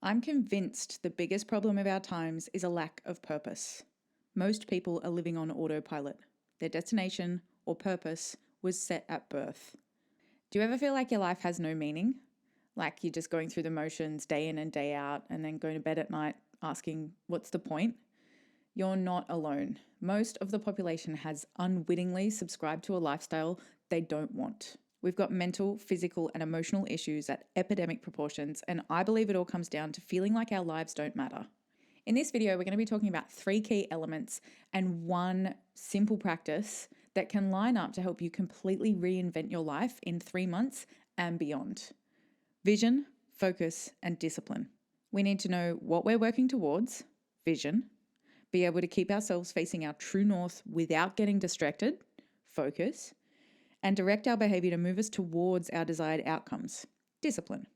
I'm convinced the biggest problem of our times is a lack of purpose. Most people are living on autopilot. Their destination or purpose was set at birth. Do you ever feel like your life has no meaning? Like you're just going through the motions day in and day out and then going to bed at night asking, what's the point? You're not alone. Most of the population has unwittingly subscribed to a lifestyle they don't want. We've got mental, physical, and emotional issues at epidemic proportions, and I believe it all comes down to feeling like our lives don't matter. In this video, we're going to be talking about 3 key elements and one simple practice that can line up to help you completely reinvent your life in 3 months and beyond. Vision, focus, and discipline. We need to know what we're working towards, vision, be able to keep ourselves facing our true north without getting distracted, focus, and direct our behavior to move us towards our desired outcomes, discipline.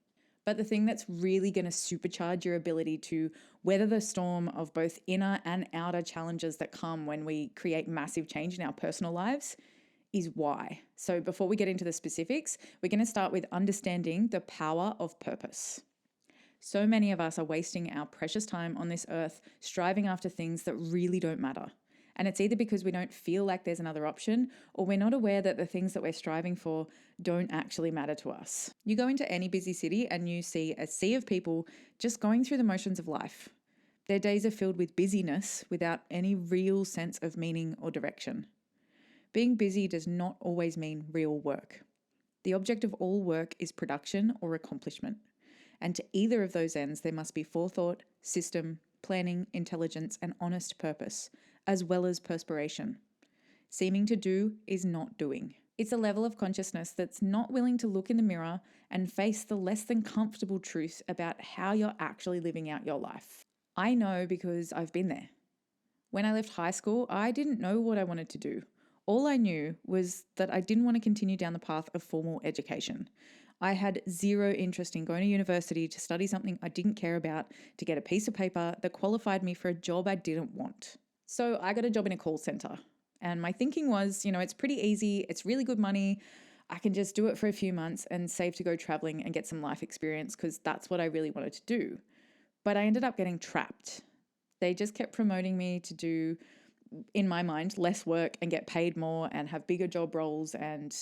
But the thing that's really going to supercharge your ability to weather the storm of both inner and outer challenges that come when we create massive change in our personal lives is why. So before we get into the specifics, we're going to start with understanding the power of purpose. So many of us are wasting our precious time on this earth striving after things that really don't matter. And it's either because we don't feel like there's another option, or we're not aware that the things that we're striving for don't actually matter to us. You go into any busy city and you see a sea of people just going through the motions of life. Their days are filled with busyness without any real sense of meaning or direction. Being busy does not always mean real work. The object of all work is production or accomplishment. And to either of those ends, there must be forethought, system, planning, intelligence, and honest purpose, as well as perspiration. Seeming to do is not doing. It's a level of consciousness that's not willing to look in the mirror and face the less than comfortable truth about how you're actually living out your life. I know because I've been there. When I left high school, I didn't know what I wanted to do. All I knew was that I didn't want to continue down the path of formal education. I had zero interest in going to university to study something I didn't care about, to get a piece of paper that qualified me for a job I didn't want. So I got a job in a call center. And my thinking was, it's pretty easy. It's really good money. I can just do it for a few months and save to go traveling and get some life experience because that's what I really wanted to do. But I ended up getting trapped. They just kept promoting me to do, in my mind, less work and get paid more and have bigger job roles. And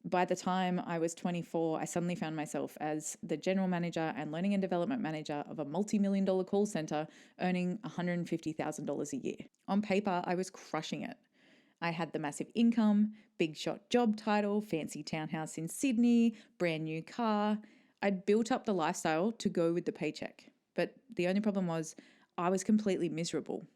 by the time I was 24, I suddenly found myself as the general manager and learning and development manager of a multi-million-dollar call center, earning $150,000 a year. On paper, I was crushing it. I had the massive income, big shot job title, fancy townhouse in Sydney, brand new car. I'd built up the lifestyle to go with the paycheck. But the only problem was I was completely miserable.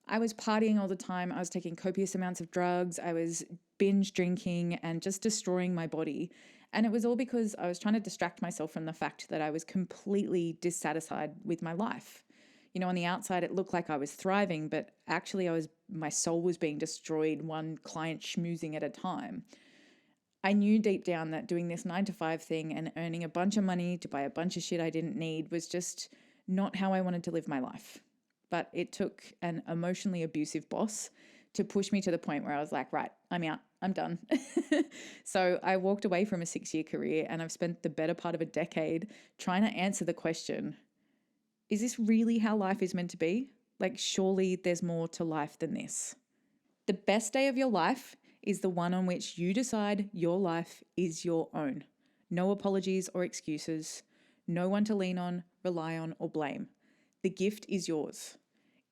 I was partying all the time. I was taking copious amounts of drugs. I was binge drinking and just destroying my body. And it was all because I was trying to distract myself from the fact that I was completely dissatisfied with my life. On the outside, it looked like I was thriving, but actually my soul was being destroyed, one client schmoozing at a time. I knew deep down that doing this 9-to-5 thing and earning a bunch of money to buy a bunch of shit I didn't need was just not how I wanted to live my life. But it took an emotionally abusive boss to push me to the point where I was like, right, I'm out, I'm done. So I walked away from a 6-year career and I've spent the better part of a decade trying to answer the question, is this really how life is meant to be? Like, surely there's more to life than this. The best day of your life is the one on which you decide your life is your own. No apologies or excuses, no one to lean on, rely on, or blame. The gift is yours.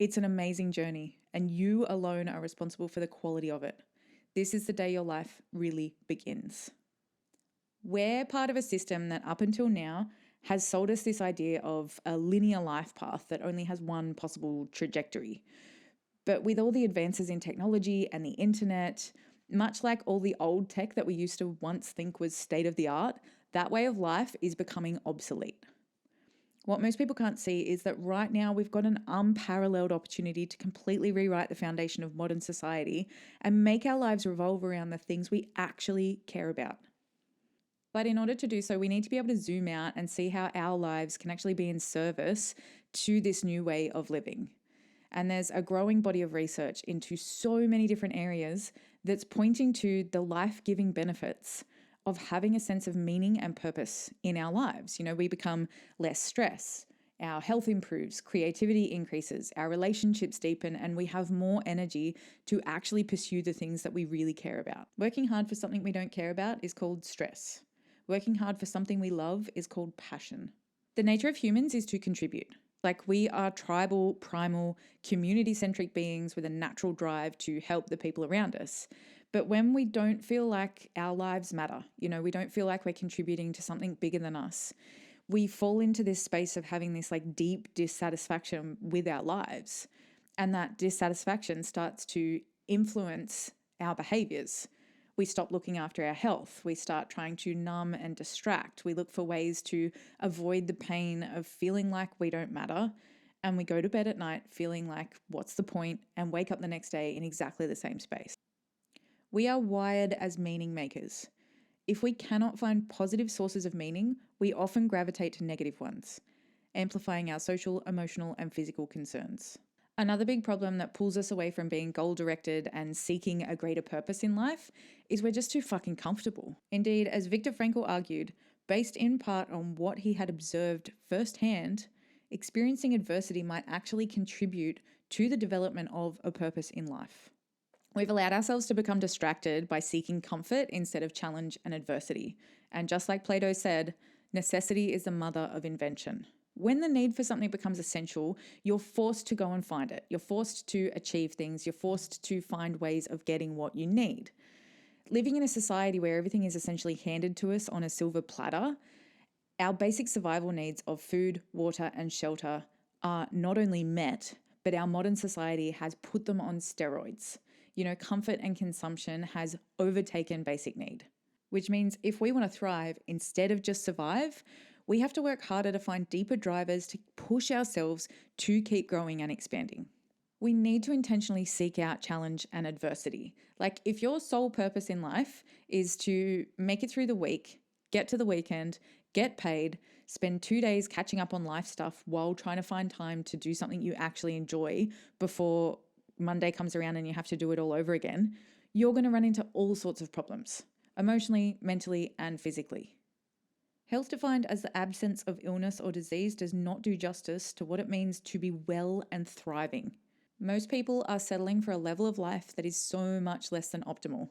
It's an amazing journey, and you alone are responsible for the quality of it. This is the day your life really begins. We're part of a system that up until now has sold us this idea of a linear life path that only has one possible trajectory. But with all the advances in technology and the internet, much like all the old tech that we used to once think was state of the art, that way of life is becoming obsolete. What most people can't see is that right now we've got an unparalleled opportunity to completely rewrite the foundation of modern society and make our lives revolve around the things we actually care about. But in order to do so, we need to be able to zoom out and see how our lives can actually be in service to this new way of living. And there's a growing body of research into so many different areas that's pointing to the life-giving benefits of having a sense of meaning and purpose in our lives. We become less stressed, our health improves, creativity increases, our relationships deepen, and we have more energy to actually pursue the things that we really care about. Working hard for something we don't care about is called stress. Working hard for something we love is called passion. The nature of humans is to contribute. Like, we are tribal, primal, community-centric beings with a natural drive to help the people around us. But when we don't feel like our lives matter, we don't feel like we're contributing to something bigger than us, we fall into this space of having this like deep dissatisfaction with our lives. And that dissatisfaction starts to influence our behaviors. We stop looking after our health. We start trying to numb and distract. We look for ways to avoid the pain of feeling like we don't matter. And we go to bed at night feeling like, what's the point? And wake up the next day in exactly the same space. We are wired as meaning makers. If we cannot find positive sources of meaning, we often gravitate to negative ones, amplifying our social, emotional, and physical concerns. Another big problem that pulls us away from being goal-directed and seeking a greater purpose in life is we're just too fucking comfortable. Indeed, as Viktor Frankl argued, based in part on what he had observed firsthand, experiencing adversity might actually contribute to the development of a purpose in life. We've allowed ourselves to become distracted by seeking comfort instead of challenge and adversity. And just like Plato said, necessity is the mother of invention. When the need for something becomes essential, you're forced to go and find it. You're forced to achieve things. You're forced to find ways of getting what you need. Living in a society where everything is essentially handed to us on a silver platter, our basic survival needs of food, water, and shelter are not only met, but our modern society has put them on steroids. Comfort and consumption has overtaken basic need, which means if we want to thrive instead of just survive, we have to work harder to find deeper drivers to push ourselves to keep growing and expanding. We need to intentionally seek out challenge and adversity. Like, if your sole purpose in life is to make it through the week, get to the weekend, get paid, spend 2 days catching up on life stuff while trying to find time to do something you actually enjoy before Monday comes around and you have to do it all over again, you're going to run into all sorts of problems, emotionally, mentally, and physically. Health defined as the absence of illness or disease does not do justice to what it means to be well and thriving. Most people are settling for a level of life that is so much less than optimal.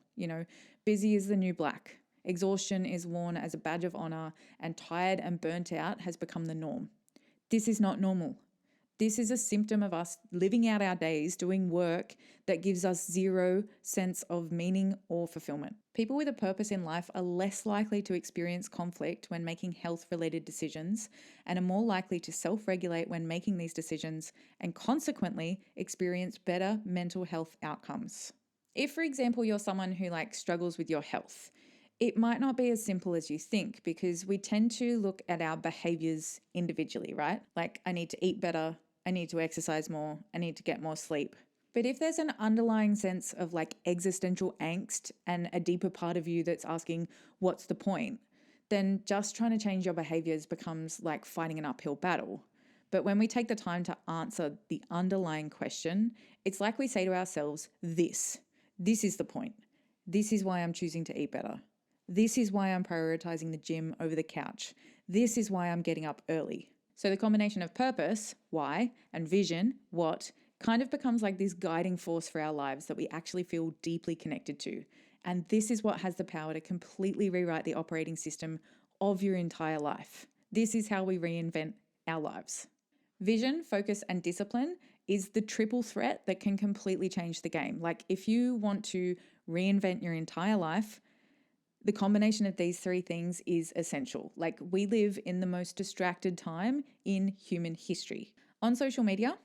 Busy is the new black. Exhaustion is worn as a badge of honor, and tired and burnt out has become the norm. This is not normal. This is a symptom of us living out our days doing work that gives us zero sense of meaning or fulfillment. People with a purpose in life are less likely to experience conflict when making health-related decisions and are more likely to self-regulate when making these decisions and consequently experience better mental health outcomes. If, for example, you're someone who struggles with your health, it might not be as simple as you think because we tend to look at our behaviors individually, right? Like, I need to eat better, I need to exercise more, I need to get more sleep. But if there's an underlying sense of existential angst and a deeper part of you that's asking, what's the point? Then just trying to change your behaviors becomes like fighting an uphill battle. But when we take the time to answer the underlying question, it's like we say to ourselves, this is the point. This is why I'm choosing to eat better. This is why I'm prioritizing the gym over the couch. This is why I'm getting up early. So the combination of purpose, why, and vision, what, kind of becomes like this guiding force for our lives that we actually feel deeply connected to. And this is what has the power to completely rewrite the operating system of your entire life. This is how we reinvent our lives. Vision, focus, and discipline is the triple threat that can completely change the game. Like, if you want to reinvent your entire life, the combination of these three things is essential. Like, we live in the most distracted time in human history. On social media,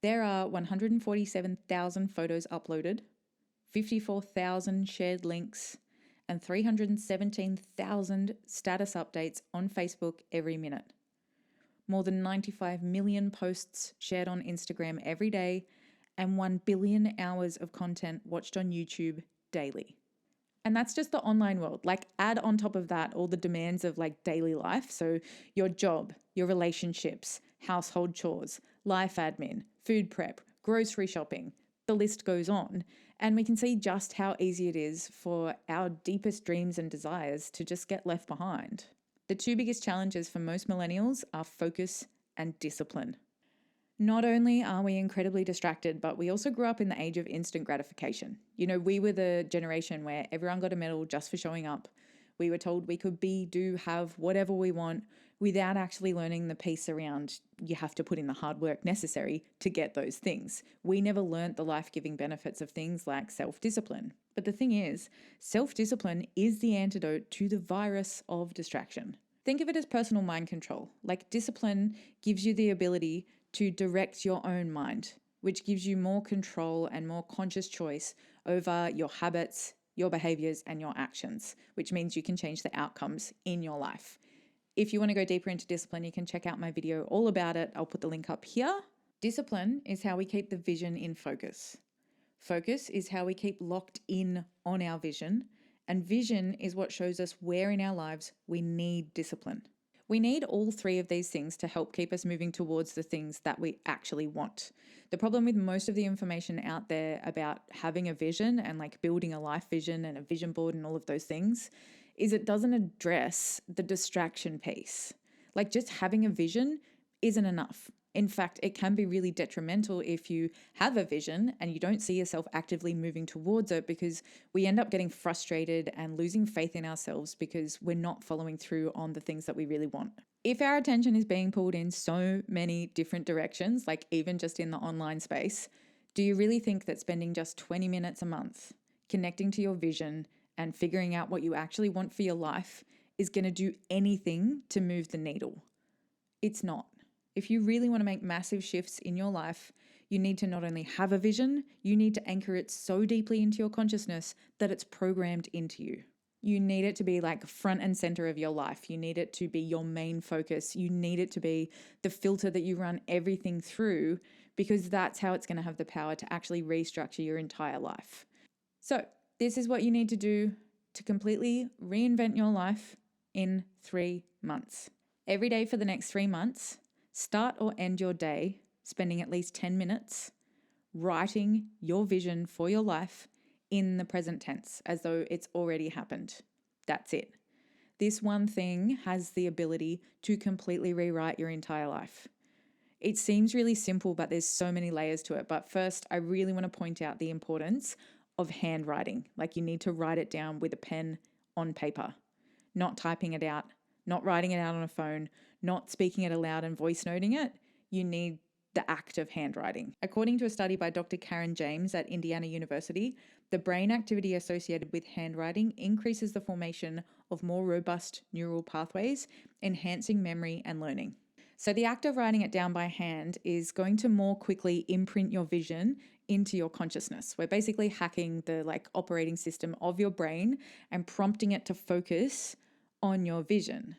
there are 147,000 photos uploaded, 54,000 shared links, and 317,000 status updates on Facebook every minute. More than 95 million posts shared on Instagram every day, and 1 billion hours of content watched on YouTube daily. And that's just the online world. Like, add on top of that all the demands of daily life. So your job, your relationships, household chores, life admin, food prep, grocery shopping, the list goes on. And we can see just how easy it is for our deepest dreams and desires to just get left behind. The two biggest challenges for most millennials are focus and discipline. Not only are we incredibly distracted, but we also grew up in the age of instant gratification. We were the generation where everyone got a medal just for showing up. We were told we could be, do, have whatever we want without actually learning the piece around you have to put in the hard work necessary to get those things. We never learnt the life-giving benefits of things like self-discipline. But the thing is, self-discipline is the antidote to the virus of distraction. Think of it as personal mind control. Like discipline gives you the ability to direct your own mind, which gives you more control and more conscious choice over your habits, your behaviors, and your actions, which means you can change the outcomes in your life. If you want to go deeper into discipline, you can check out my video all about it. I'll put the link up here. Discipline is how we keep the vision in focus. Focus is how we keep locked in on our vision, and vision is what shows us where in our lives we need discipline. We need all three of these things to help keep us moving towards the things that we actually want. The problem with most of the information out there about having a vision and like building a life vision and a vision board and all of those things is it doesn't address the distraction piece. Like just having a vision isn't enough. In fact, it can be really detrimental if you have a vision and you don't see yourself actively moving towards it, because we end up getting frustrated and losing faith in ourselves because we're not following through on the things that we really want. If our attention is being pulled in so many different directions, like even just in the online space, do you really think that spending just 20 minutes a month connecting to your vision and figuring out what you actually want for your life is going to do anything to move the needle? It's not. If you really want to make massive shifts in your life, you need to not only have a vision, you need to anchor it so deeply into your consciousness that it's programmed into you. You need it to be like front and center of your life. You need it to be your main focus. You need it to be the filter that you run everything through, because that's how it's going to have the power to actually restructure your entire life. So this is what you need to do to completely reinvent your life in 3 months. Every day for the next 3 months, start or end your day spending at least 10 minutes writing your vision for your life in the present tense as though it's already happened. That's it. This one thing has the ability to completely rewrite your entire life. It seems really simple, but there's so many layers to it. But first, I really want to point out the importance of handwriting. Like you need to write it down with a pen on paper, not typing it out, not writing it out on a phone, not speaking it aloud and voice noting it. You need the act of handwriting. According to a study by Dr. Karen James at Indiana University, the brain activity associated with handwriting increases the formation of more robust neural pathways, enhancing memory and learning. So the act of writing it down by hand is going to more quickly imprint your vision into your consciousness. We're basically hacking the operating system of your brain and prompting it to focus on your vision.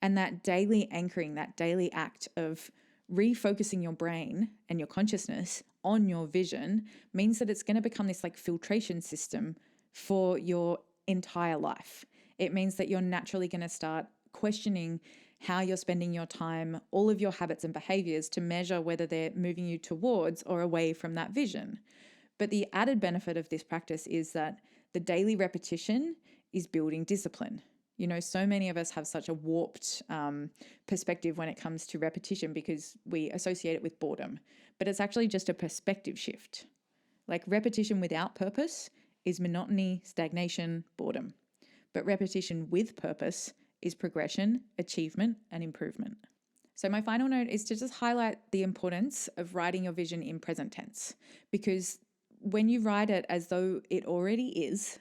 And that daily anchoring, that daily act of refocusing your brain and your consciousness on your vision means that it's going to become this filtration system for your entire life. It means that you're naturally going to start questioning how you're spending your time, all of your habits and behaviors, to measure whether they're moving you towards or away from that vision. But the added benefit of this practice is that the daily repetition is building discipline. So many of us have such a warped perspective when it comes to repetition because we associate it with boredom. But it's actually just a perspective shift. Like repetition without purpose is monotony, stagnation, boredom. But repetition with purpose is progression, achievement, and improvement. So my final note is to just highlight the importance of writing your vision in present tense, because when you write it as though it already is,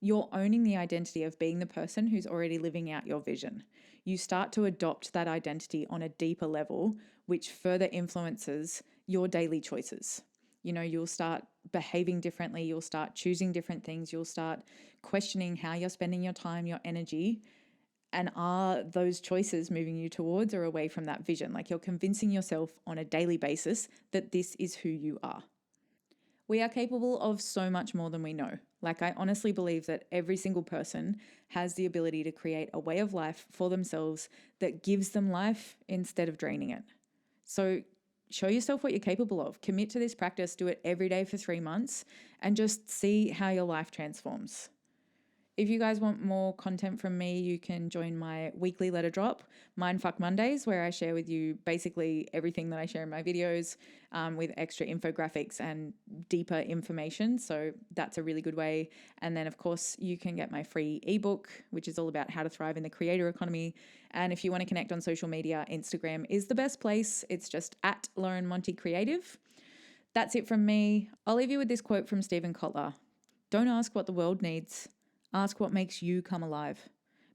you're owning the identity of being the person who's already living out your vision. You start to adopt that identity on a deeper level, which further influences your daily choices. You'll start behaving differently. You'll start choosing different things. You'll start questioning how you're spending your time, your energy, and are those choices moving you towards or away from that vision? Like you're convincing yourself on a daily basis that this is who you are. We are capable of so much more than we know. I honestly believe that every single person has the ability to create a way of life for themselves that gives them life instead of draining it. So show yourself what you're capable of. Commit to this practice. Do it every day for 3 months and just see how your life transforms. If you guys want more content from me, you can join my weekly letter drop, Mindfuck Mondays, where I share with you basically everything that I share in my videos with extra infographics and deeper information. So that's a really good way. And then, of course, you can get my free ebook, which is all about how to thrive in the creator economy. And if you want to connect on social media, Instagram is the best place. It's just at Lauren Monty Creative. That's it from me. I'll leave you with this quote from Stephen Kotler. Don't ask what the world needs. Ask what makes you come alive.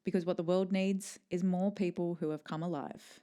Because what the world needs is more people who have come alive.